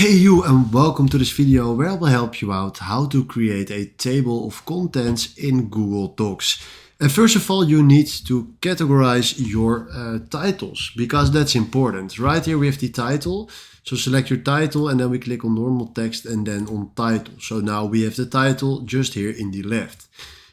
Hey you, and welcome to this video where I will help you out how to create a table of contents in Google Docs. And first of all, you need to categorize your titles because that's important. Right here we have the title. So select your title and then we click on normal text and then on title. So now we have the title just here in the left.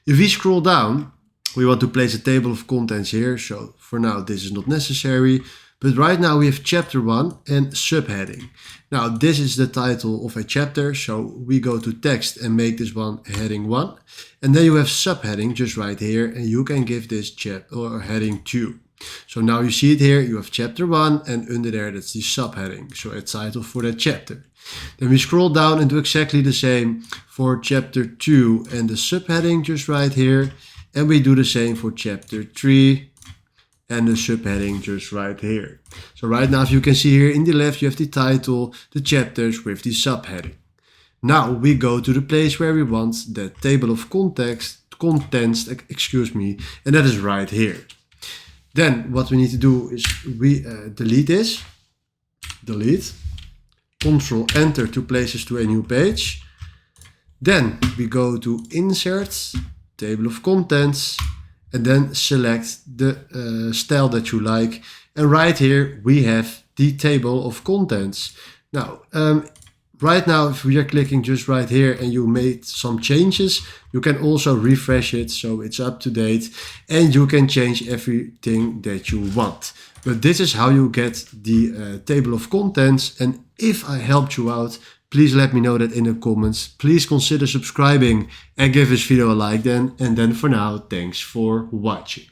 If we scroll down, we want to place a table of contents here. So for now this is not necessary. But right now we have chapter 1 and subheading. Now this is the title of a chapter, so we go to text and make this one heading 1. And then you have subheading just right here, and you can give this heading 2. So now you see it here, you have chapter 1 and under there that's the subheading, so a title for that chapter. Then we scroll down and do exactly the same for chapter 2 and the subheading just right here. And we do the same for chapter 3. And the subheading just right here. So right now, if you can see here in the left, you have the title, the chapters with the subheading. Now we go to the place where we want the table of contents, and that is right here. Then what we need to do is we delete this, Control Enter to place us to a new page. Then we go to Insert, Table of Contents, and then select the style that you like. And right here we have the table of contents. Now, right now if we are clicking just right here and you made some changes, you can also refresh it so it's up to date and you can change everything that you want. But this is how you get the table of contents. And if I helped you out, please let me know that in the comments. Please consider subscribing and give this video a like then. And then for now, thanks for watching.